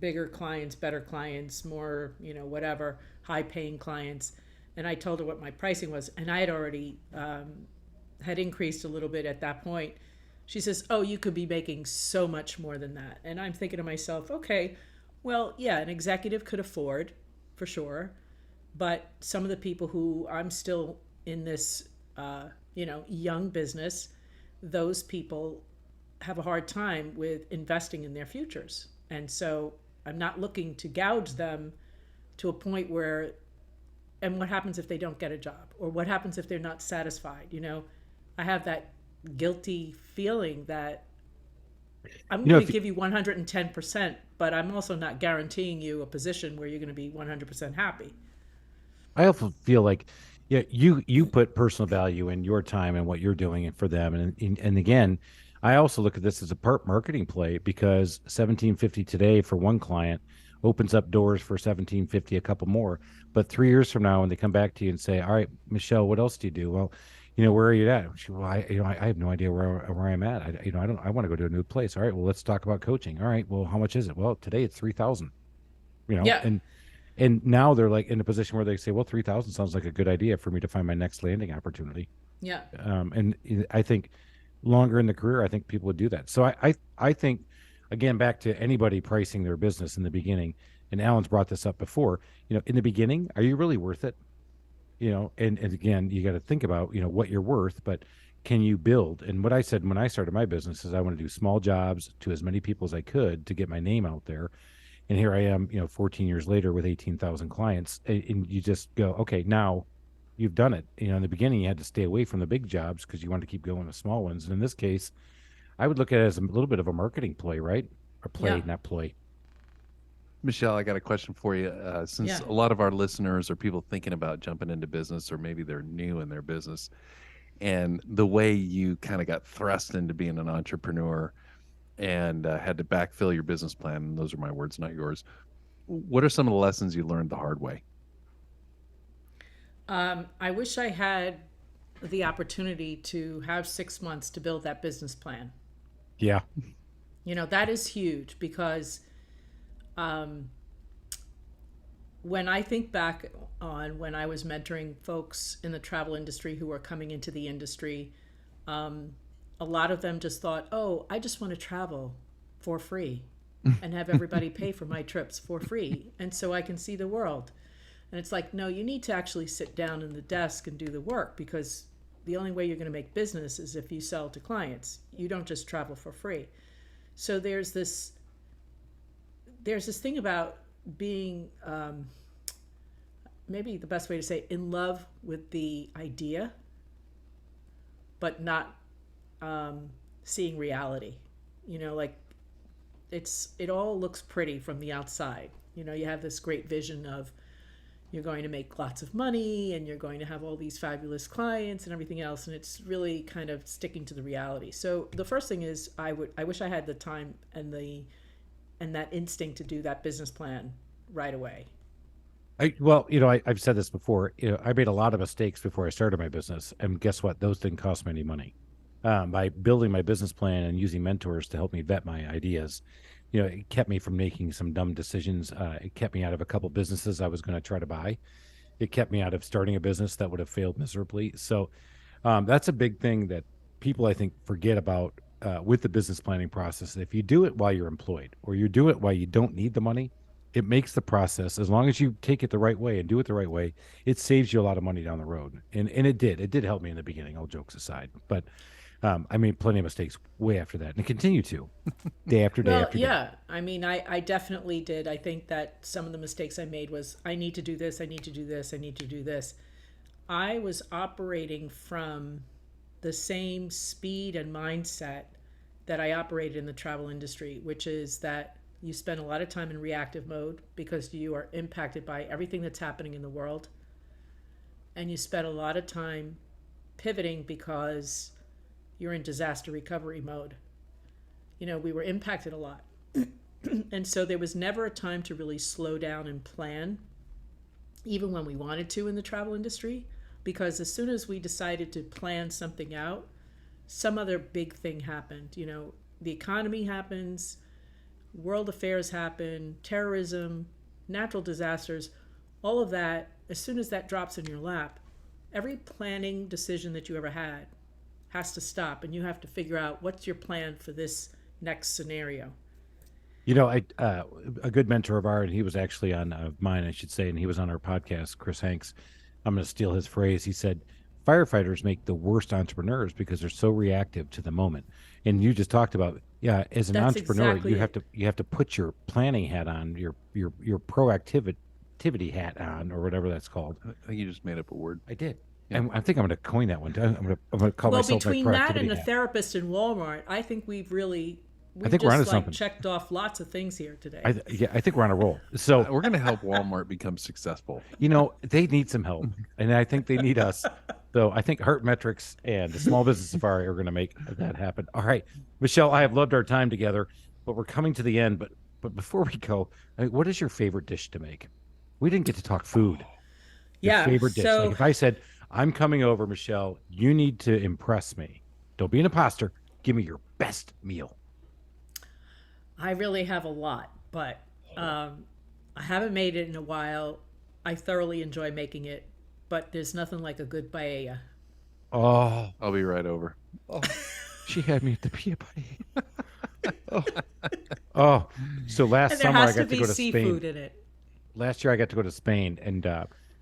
bigger clients, better clients, more, whatever, high paying clients. And I told her what my pricing was. And I had already had increased a little bit at that point. She says, oh, you could be making so much more than that. And I'm thinking to myself, okay, well, yeah, an executive could afford for sure. But some of the people who I'm still in this, young business, those people have a hard time with investing in their futures. And so I'm not looking to gouge them to a point where, and what happens if they don't get a job? Or what happens if they're not satisfied? I have that guilty feeling that I'm going to give you 110%, but I'm also not guaranteeing you a position where you're going to be 100% happy. I also feel like, yeah, you put personal value in your time and what you're doing and for them, and again, I also look at this as a part marketing play because 1750 today for one client opens up doors for 1750 a couple more. But 3 years from now, when they come back to you and say, "All right, Michelle, what else do you do?" Well, where are you at? Well, I have no idea where I'm at. I want to go to a new place. All right, well, let's talk about coaching. All right, well, how much is it? Well, today it's 3,000. Yeah. And now they're like in a position where they say, well, 3,000 sounds like a good idea for me to find my next landing opportunity. Yeah. And I think longer in the career, I think people would do that. So I think, again, back to anybody pricing their business in the beginning, and Alan's brought this up before, in the beginning, are you really worth it? And again, you got to think about, what you're worth, but can you build? And what I said when I started my business is I want to do small jobs to as many people as I could to get my name out there. And here I am, 14 years later with 18,000 clients. And you just go, okay, now you've done it. In the beginning, you had to stay away from the big jobs because you wanted to keep going with small ones. And in this case, I would look at it as a little bit of a marketing play, right? Or play, Yeah. not play. Michelle, I got a question for you. Since Yeah. a lot of our listeners are people thinking about jumping into business, or maybe they're new in their business, and the way you kind of got thrust into being an entrepreneur and had to backfill your business plan, and those are my words, not yours. What are some of the lessons you learned the hard way? I wish I had the opportunity to have 6 months to build that business plan. Yeah. That is huge because when I think back on when I was mentoring folks in the travel industry who were coming into the industry, a lot of them just thought, oh, I just want to travel for free and have everybody pay for my trips for free. And so I can see the world. And it's like, no, you need to actually sit down in the desk and do the work, because the only way you're going to make business is if you sell to clients. You don't just travel for free. So there's this thing about being, maybe the best way to say, in love with the idea, but not seeing reality. Like it all looks pretty from the outside. You have this great vision of you're going to make lots of money and you're going to have all these fabulous clients and everything else, and it's really kind of sticking to the reality. So the first thing is I wish I had the time and that instinct to do that business plan right away. I've said this before. I made a lot of mistakes before I started my business, and guess what? Those didn't cost me any money. By building my business plan and using mentors to help me vet my ideas, it kept me from making some dumb decisions. It kept me out of a couple businesses I was going to try to buy. It kept me out of starting a business that would have failed miserably. So that's a big thing that people, I think, forget about with the business planning process. If you do it while you're employed, or you do it while you don't need the money, it makes the process, as long as you take it the right way and do it the right way, it saves you a lot of money down the road. And it did help me in the beginning, all jokes aside. But I made plenty of mistakes way after that, and continue to, day after day after day. Yeah. I mean, I definitely did. I think that some of the mistakes I made was, I need to do this, I need to do this, I need to do this. I was operating from the same speed and mindset that I operated in the travel industry, which is that you spend a lot of time in reactive mode because you are impacted by everything that's happening in the world. And you spend a lot of time pivoting because you're in disaster recovery mode. We were impacted a lot. And so there was never a time to really slow down and plan, even when we wanted to in the travel industry, because as soon as we decided to plan something out, some other big thing happened. The economy happens, world affairs happen, terrorism, natural disasters, all of that. As soon as that drops in your lap, every planning decision that you ever had has to stop, and you have to figure out what's your plan for this next scenario. A good mentor of ours, and he was actually on mine, I should say, and he was on our podcast, Chris Hanks. I'm going to steal his phrase. He said, firefighters make the worst entrepreneurs because they're so reactive to the moment. And you just talked about, as an That's entrepreneur, exactly you have to put your planning hat on, your proactivity hat on, or whatever that's called. I think you just made up a word. I did. Yeah. I think I'm going to coin that one. I'm going to call myself my between that and proactivity a hat. therapist in Walmart, I think we've really We I think we're onto just like something. checked off lots of things here today. I think we're on a roll. So We're going to help Walmart become successful. they need some help, and I think they need us. So I think Heart Metrics and the Small Business Safari are going to make that happen. All right, Michelle, I have loved our time together, but we're coming to the end. But before we go, what is your favorite dish to make? We didn't get to talk food. Your Yeah, favorite dish. so Like if I said, I'm coming over, Michelle, you need to impress me. Don't be an imposter. Give me your best meal. I really have a lot, but I haven't made it in a while. I thoroughly enjoy making it, but there's nothing like a good paella. Oh, I'll be right over. she had me at the pia oh. Oh, so last And there summer I has to got to be go to seafood Spain. in it. Last year I got to go to Spain, and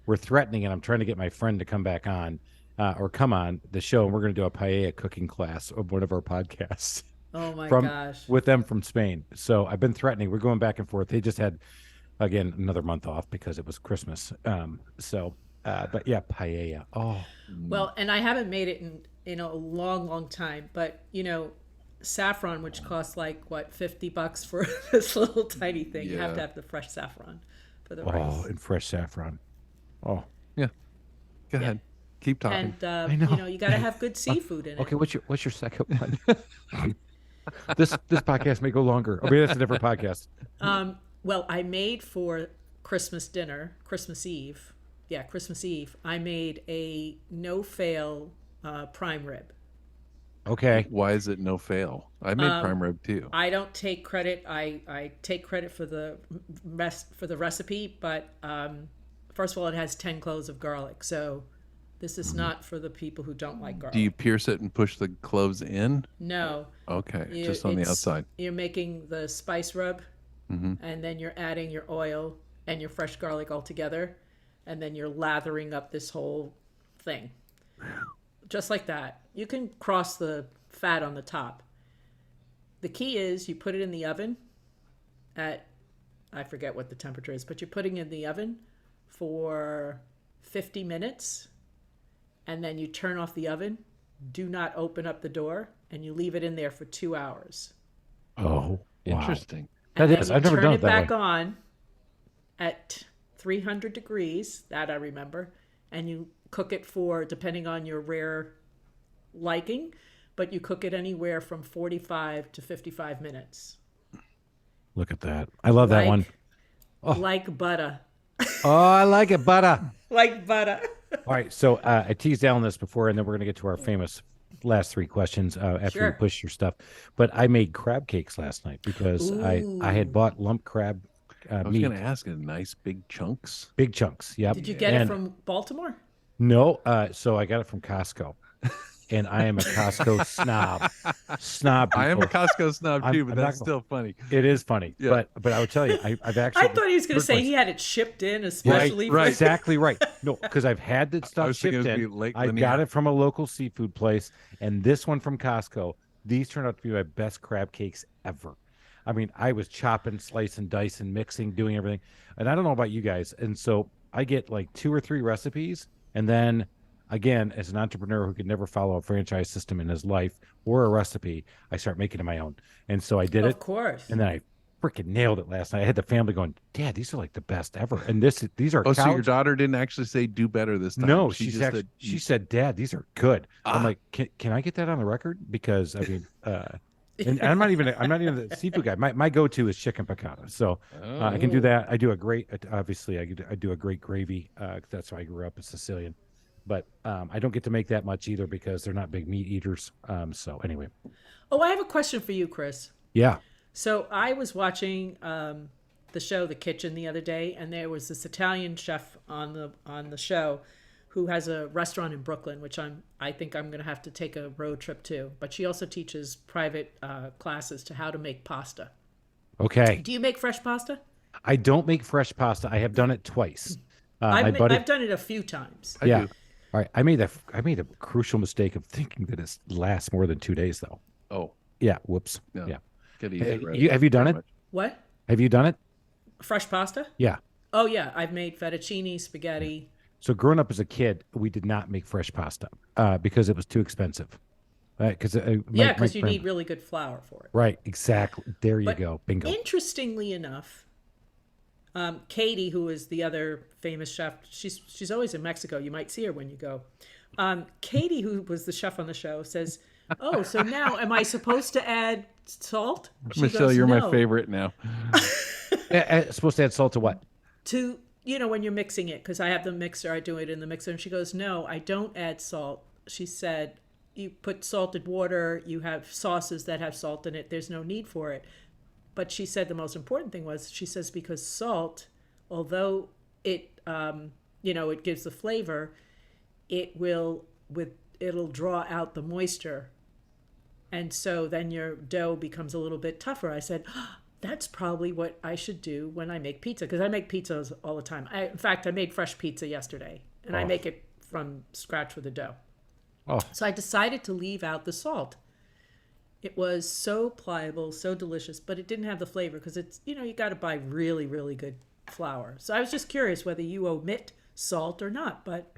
we're threatening, and I'm trying to get my friend to come back on or come on the show, and we're going to do a paella cooking class of one of our podcasts Oh my from gosh. with them from Spain. So I've been threatening. We're going back and forth. They just had again another month off because it was Christmas. But yeah, paella. Oh, Well, and I haven't made it in a long, long time, but saffron, which costs like what, $50 for this little tiny thing. You have Yeah. to have the fresh saffron for the oh, rice. and fresh saffron. Oh, Yeah. Go ahead. Keep talking. And I know. you got to have good seafood in it. okay. What's your second one? this podcast may go longer. I mean, that's a different podcast. Well, I made for Christmas dinner, Christmas Eve. Yeah, Christmas Eve. I made a no-fail prime rib. Okay. Why is it no fail? I made prime rib too. I don't take credit. I take credit for the recipe, but first of all, it has 10 cloves of garlic, so this is not for the people who don't like garlic. Do you pierce it and push the cloves in? No. Okay, just on the outside. You're making the spice rub, and then you're adding your oil and your fresh garlic all together, and then you're lathering up this whole thing. Just like that. You can cross the fat on the top. The key is you put it in the oven at, I forget what the temperature is, but you're putting it in the oven for 50 minutes, and then you turn off the oven. Do not open up the door, and you leave it in there for 2 hours. Oh, wow. Interesting. That And then is. you I've never turn done it it that back way. on at 300 degrees, that I remember, and you cook it for, depending on your rare liking, but you cook it anywhere from 45 to 55 minutes. Look at that. I love that one. Like butter. Oh, I like it, butter. Like butter. All right. So I teased Alan this before, and then we're going to get to our famous last three questions after Sure. you push your stuff. But I made crab cakes last night because I had bought lump crab I was meat, going to ask, nice big chunks. big chunks. Yep. Did you get it And- from Baltimore? No. So I got it from Costco, and I am a Costco snob. Snob. I am a people. Costco snob I'm- too, but I'm not that's gonna- still funny. It is funny, Yeah. but I will tell you, I've actually. I thought he was going to say Right. he had it shipped in especially right. for... Exactly right. No, because I've had that I stuff was thinking shipped it was in. gonna be Lake I Lanier. got it from a local seafood place, and this one from Costco. These turned out to be my best crab cakes ever. I mean, I was chopping, slicing, dicing, mixing, doing everything. And I don't know about you guys. And so I get like 2 or 3 recipes. And then again, as an entrepreneur who could never follow a franchise system in his life or a recipe, I start making it my own. And so I did it. Of course. And then I freaking nailed it last night. I had the family going, Dad, these are like the best ever. And these are Oh, so your college- daughter didn't actually say do better this time? No, she she's just actually, said, she said, Dad, these are good. I'm Ah. like, can I get that on the record? Because I mean, and I'm not even the seafood guy. My go-to is chicken piccata. So I can do that. I do a great, obviously I do a great gravy. That's why I grew up a Sicilian, but I don't get to make that much either because they're not big meat eaters. So anyway, Oh, I have a question for you, Chris. yeah. So I was watching the show The Kitchen the other day, and there was this Italian chef on the show who has a restaurant in Brooklyn, which I think I'm going to have to take a road trip to. But she also teaches private classes to how to make pasta. Okay. Do you make fresh pasta? I don't make fresh pasta. I have done it twice. I've buddy- done it a few times. I yeah. do. All right. I made a crucial mistake of thinking that it lasts more than 2 days though. Oh, Yeah. Whoops. no. Yeah. Get Hey, easy. right? have you done it? What? Have you done it? Fresh pasta? Yeah. Oh yeah, I've made fettuccine, spaghetti. So growing up as a kid, we did not make fresh pasta because it was too expensive. Because Yeah, because you need really good flour for it. Right, exactly. There you But go. Bingo. interestingly enough, Katie, who is the other famous chef, she's always in Mexico. You might see her when you go. Katie, who was the chef on the show, says, "Oh, so now am I supposed to add salt?" She Michelle, goes, you're "No." my favorite now. Supposed to add salt to what? To when you're mixing it, because I have the mixer, I do it in the mixer, and she goes, "No, I don't add salt." She said, "You put salted water, you have sauces that have salt in it. There's no need for it." But she said the most important thing was, she says, because salt, although it it gives the flavor, it'll draw out the moisture, and so then your dough becomes a little bit tougher. I said, that's probably what I should do when I make pizza, because I make pizzas all the time. In fact, I made fresh pizza yesterday, and I make it from scratch with the dough. Oh. So I decided to leave out the salt. It was so pliable, so delicious, but it didn't have the flavor because it's, you got to buy really, really good flour. So I was just curious whether you omit salt or not, but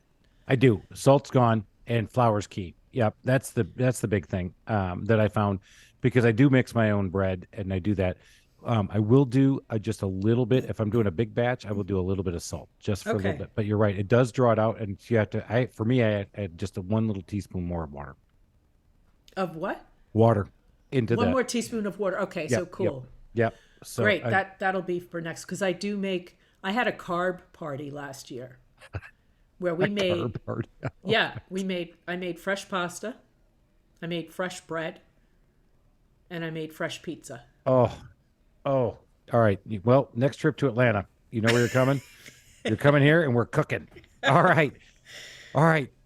I do. Salt's gone and flour's key. Yep, that's the big thing that I found, because I do mix my own bread and I do that. I will do just a little bit. If I'm doing a big batch, I will do a little bit of salt, just for a little bit. But you're right, it does draw it out, and you have to. I add just one little teaspoon more of water. Of what? Water into one more teaspoon of water. Okay, so cool. Yep. So great. That'll be for next, because I do make. I had a carb party last year, where we made. Carb party. Yeah, I made fresh pasta, I made fresh bread, and I made fresh pizza. Oh, all right. Well, next trip to Atlanta, you know where you're coming? You're coming here and we're cooking. All right.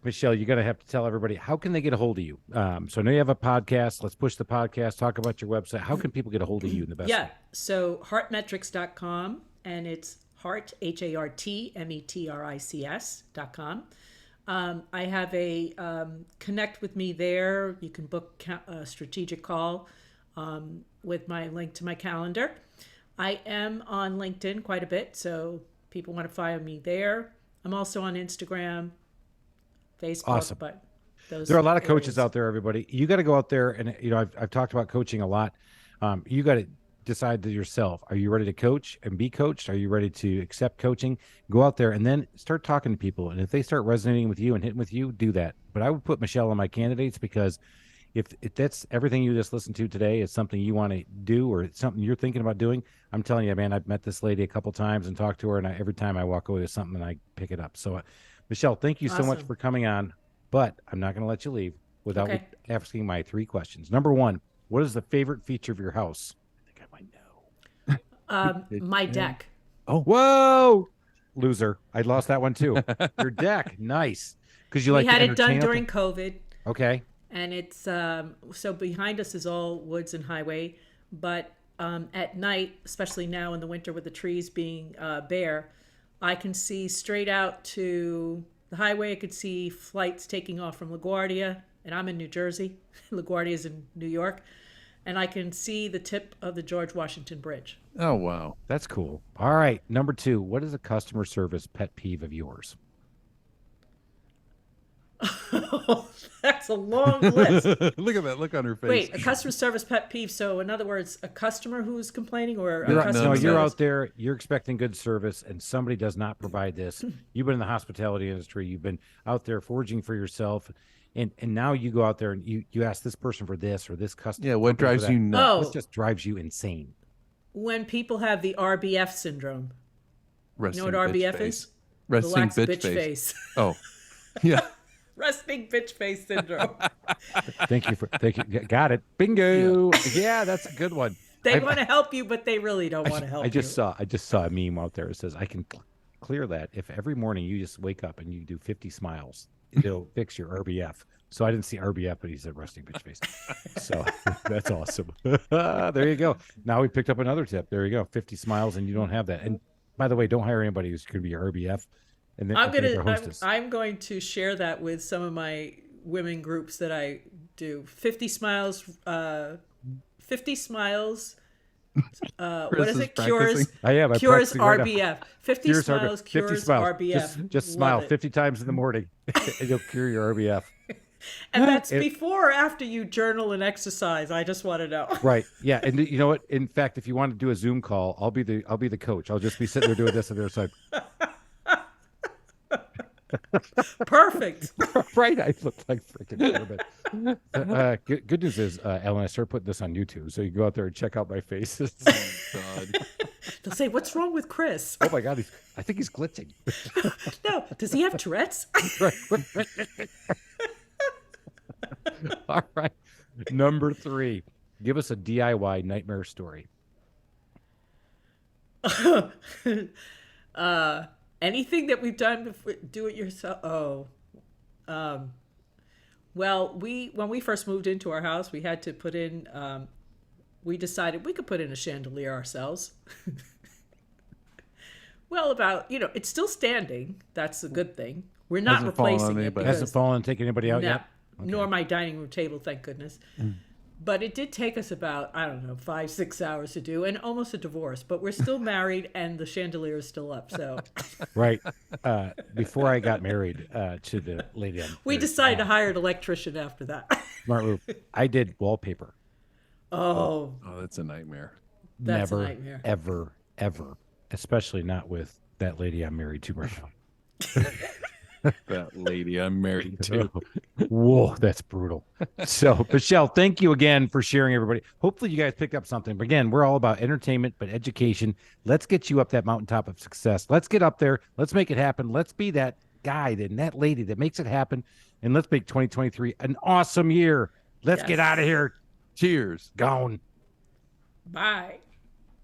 Michelle, you're going to have to tell everybody, how can they get a hold of you? So I know you have a podcast. Let's push the podcast, talk about your website. How can people get a hold of you in the best way? So heartmetrics.com, and it's heart, HARTMETRICS.com. I have a connect with me there. You can book a strategic call with my link to my calendar. I am on LinkedIn quite a bit, so people want to follow me there. I'm also on Instagram, Facebook. Awesome. But there are a lot of coaches out there, everybody. You got to go out there, and I've talked about coaching a lot. You got to decide to yourself, are you ready to coach and be coached? Are you ready to accept coaching? Go out there and then start talking to people. And if they start resonating with you and hitting with you, do that. But I would put Michelle on my candidates, because if that's everything you just listened to today is something you want to do, or it's something you're thinking about doing, I'm telling you, man, I've met this lady a couple times and talked to her, and every time I walk away with something and I pick it up. So Michelle, thank you so much for coming on, but I'm not going to let you leave without asking my 3 questions. Number 1, what is the favorite feature of your house? I think I might know. My deck. Oh, whoa, loser. I lost that one too. Your deck. Nice. Because we had it done during COVID. Okay. And it's so behind us is all woods and highway, but at night, especially now in the winter with the trees being bare, I can see straight out to the highway. I could see flights taking off from LaGuardia, and I'm in New Jersey. LaGuardia is in New York, and I can see the tip of the George Washington Bridge. Oh, wow. That's cool. All right. Number 2, what is a customer service pet peeve of yours? That's a long list. Look at that look on her face. Wait, a customer service pet peeve. So in other words, a customer who's complaining, or a customer no, you're service? out there, you're expecting good service, and somebody does not provide this. You've been in the hospitality industry. You've been out there forging for yourself. And now you go out there and you ask this person for this or this customer. Yeah, what drives you nuts? What just drives you insane? When people have the RBF syndrome. Resting you know what RBF is? Resting Relaxed bitch face. Oh, yeah. Resting bitch face syndrome. Thank you. Got it. Bingo. Yeah, that's a good one. They want to help you, but they really don't want to help you. I just saw a meme out there. It says, I can clear that if every morning you just wake up and you do 50 smiles, it'll fix your RBF. So I didn't see RBF, but he said resting bitch face. So that's awesome. There you go. Now we picked up another tip. There you go. 50 smiles and you don't have that. And by the way, don't hire anybody who's going to be your RBF. And then I'm going to share that with some of my women groups that I do. 50 smiles. 50 smiles. What is it? Cures. Cures RBF. 50 smiles cures RBF. Just smile 50 times in the morning, and you'll cure your RBF. And that's It- before or after you journal and exercise. I just want to know. Right. Yeah. And you know what? In fact, if you want to do a Zoom call, I'll be the coach. I'll just be sitting there doing this and they're like, Perfect. right. I look like freaking but good news is, Ellen, I started putting this on YouTube. So you can go out there and check out my faces. God. They'll say, "What's wrong with Chris?" Oh my God. I think he's glitching. No, does he have Tourette's? All right. Number 3. Give us a DIY nightmare story. Anything that we've done before, do it yourself. Oh, well, when we first moved into our house, we had to put in. We decided we could put in a chandelier ourselves. Well, it's still standing. That's a good thing. We're not Hasn't fallen on replacing it anybody. because Hasn't fallen and taken anybody out no, yet? nor my dining room table, thank goodness. But it did take us about, I don't know, 5-6 hours to do, and almost a divorce. But we're still married, and the chandelier is still up. So Right. Before I got married to the lady, we decided to hire an electrician after that. smart move. I did wallpaper. Oh, Oh, that's a nightmare. that's Never, a nightmare. ever, especially not with that lady I'm married to right now. That lady I'm married to. Whoa, that's brutal. So, Michelle, thank you again for sharing, everybody. Hopefully, you guys picked up something. But again, we're all about entertainment, but education. Let's get you up that mountaintop of success. Let's get up there. Let's make it happen. Let's be that guy and that lady that makes it happen. And let's make 2023 an awesome year. Let's get Yes. out of here. Cheers. Gone. Bye.